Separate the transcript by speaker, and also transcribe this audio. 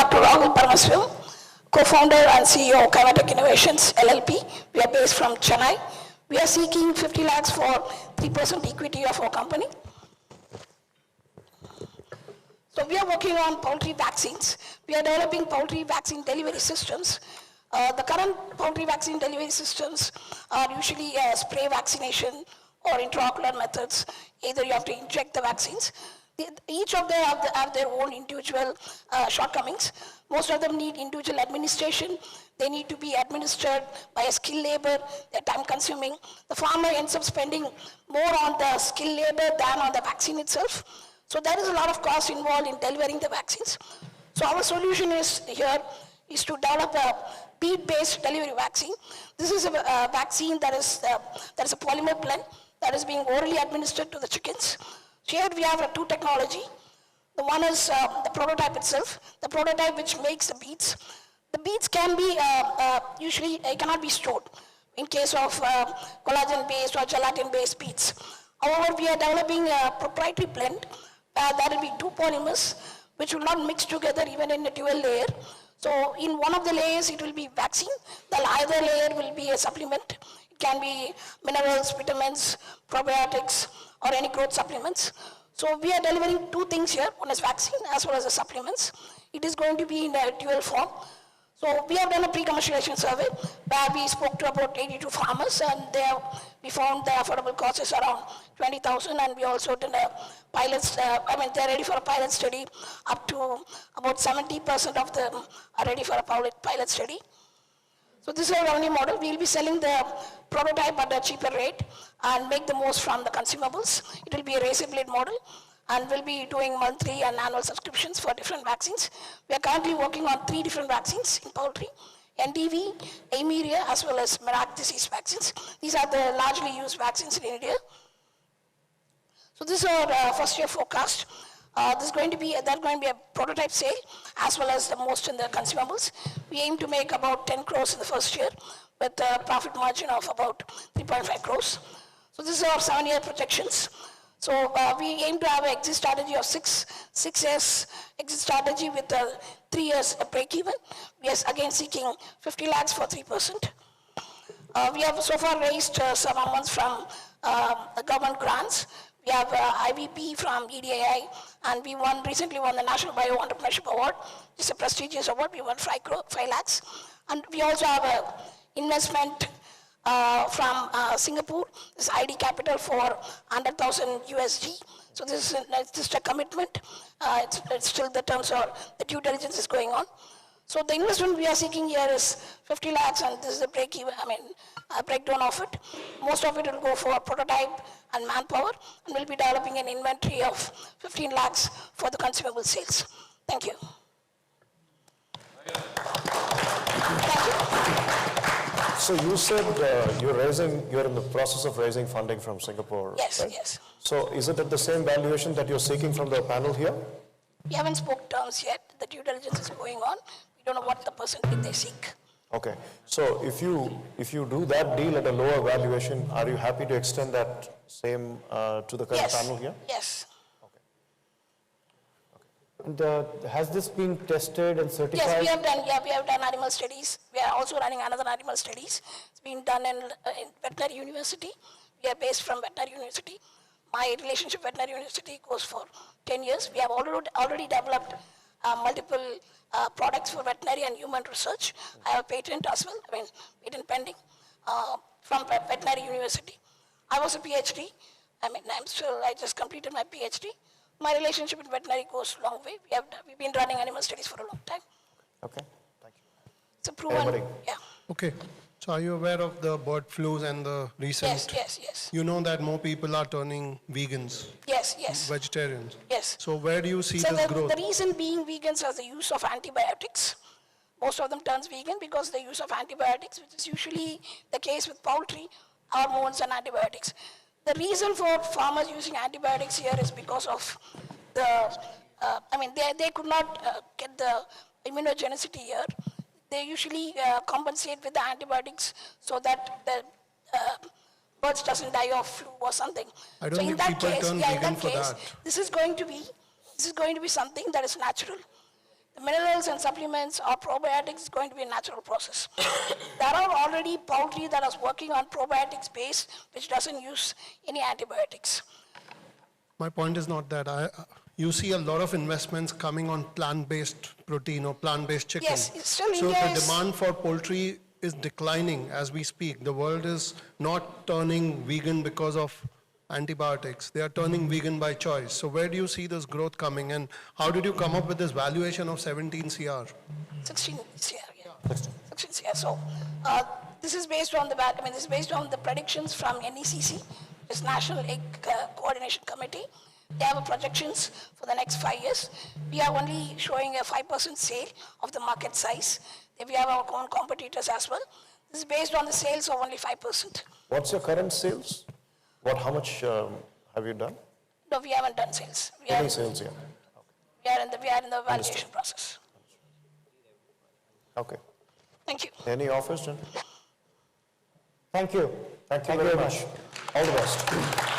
Speaker 1: Dr. Rahul Paramaswaran, co-founder and CEO of Kinetic Innovations LLP. We are based from Chennai. We are seeking 50 lakhs for 3% equity of our company. So we are working on poultry vaccines. We are developing poultry vaccine delivery systems. The current poultry vaccine delivery systems are usually spray vaccination or intraocular methods. Either you have to inject the vaccines. Each of them have their own individual shortcomings. Most of them need individual administration. They need to be administered by a skilled labor. They're time consuming. The farmer ends up spending more on the skilled labor than on the vaccine itself. So there is a lot of cost involved in delivering the vaccines. So our solution is to develop a bead-based delivery vaccine. This is a vaccine that is a polymer blend that is being orally administered to the chickens. Here we have two technology. The one is the prototype itself, the prototype which makes the beads. The beads can be, usually it cannot be stored in case of collagen-based or gelatin-based beads. However, we are developing a proprietary blend. There will be two polymers which will not mix together even in a dual layer. So in one of the layers it will be vaccine, the other layer will be a supplement. It can be minerals, vitamins, probiotics, or any growth supplements. So we are delivering two things here. One is vaccine as well as the supplements. It is going to be in a dual form. So we have done a pre-commercialization survey where we spoke to about 82 farmers, and we found the affordable cost is around 20,000, and we also did a pilot, they're ready for a pilot study. Up to about 70% of them are ready for a pilot study. So this is our revenue model. We will be selling the prototype at a cheaper rate and make the most from the consumables. It will be a razor blade model, and we'll be doing monthly and annual subscriptions for different vaccines. We are currently working on 3 different vaccines in poultry: NDV, Amelia, as well as Merak disease vaccines. These are the largely used vaccines in India. So this is our first year forecast. There's going to be a prototype sale as well as the most in the consumables. We aim to make about 10 crores in the first year with a profit margin of about 3.5 crores. So this is our 7-year projections. So we aim to have an exit strategy of 6 years exit strategy with 3 years break even. We are again seeking 50 lakhs for 3%. We have so far raised some amounts from the government grants. We have IVP from EDAI, and we recently won the National Bio Entrepreneurship Award. It's a prestigious award. We won 5 lakhs. And we also have an investment from Singapore. This ID Capital for 100,000 USD. So this is just a commitment. It's still the terms or the due diligence is going on. So the investment we are seeking here is 50 lakhs, and this is the breakdown of it. Most of it will go for prototype and manpower, and we'll be developing an inventory of 15 lakhs for the consumable sales. Thank you. Thank you.
Speaker 2: So you said you're in the process of raising funding from Singapore.
Speaker 1: Yes,
Speaker 2: right?
Speaker 1: yes.
Speaker 2: So is it at the same valuation that you're seeking from the panel here?
Speaker 1: We haven't spoke terms yet. The due diligence is going on. We don't know what the percentage they seek.
Speaker 2: Okay. So if you do that deal at a lower valuation, are you happy to extend that same to the current panel here?
Speaker 1: Yes.
Speaker 3: And has this been tested and certified?
Speaker 1: Yes, we have done animal studies. We are also running another animal studies. It's been done in veterinary university. We are based from veterinary university. My relationship with veterinary university goes for 10 years. We have already developed multiple products for veterinary and human research. I have a patent as well, patent pending from veterinary university. I was a PhD. I just completed my PhD. My relationship with veterinary goes a long way. We've been running animal studies for a long time.
Speaker 2: Okay, thank you.
Speaker 1: It's a proven, yeah.
Speaker 4: Okay, so are you aware of the bird flus and the recent?
Speaker 1: Yes.
Speaker 4: You know that more people are turning vegans.
Speaker 1: Yes.
Speaker 4: Vegetarians.
Speaker 1: Yes.
Speaker 4: So where do you see this growth?
Speaker 1: The reason being vegans is the use of antibiotics. Most of them turns vegan because the use of antibiotics, which is usually the case with poultry, hormones and antibiotics. The reason for farmers using antibiotics here is because of they could not get the immunogenicity here. They usually compensate with the antibiotics so that the birds doesn't die of flu or something.
Speaker 4: I don't think people turn vegan for that.
Speaker 1: This is going to be something that is natural. The mineral minerals and supplements or probiotics is going to be a natural process. There are already poultry that is working on probiotics base, which doesn't use any antibiotics.
Speaker 4: My point is not that. You see a lot of investments coming on plant-based protein or plant-based chicken.
Speaker 1: Yes, it's still
Speaker 4: So
Speaker 1: India
Speaker 4: the
Speaker 1: is-
Speaker 4: demand for poultry is declining as we speak. The world is not turning vegan because of antibiotics. They are turning vegan by choice. So where do you see this growth coming, and how did you come up with this valuation of 17 CR?
Speaker 1: 16 CR, yeah. 16 CR. So this is based on this is based on the predictions from NECC, this National Egg Coordination Committee. They have projections for the next 5 years. We are only showing a 5% sale of the market size. Then we have our own competitors as well. This is based on the sales of only 5%.
Speaker 2: What's your current sales? How much have you done?
Speaker 1: No, we haven't done sales.
Speaker 2: Any sales yet?
Speaker 1: We are in the validation process.
Speaker 2: Okay.
Speaker 1: Thank you.
Speaker 2: Any offers, Jen?
Speaker 3: Thank you.
Speaker 2: Thank you very much. All the best.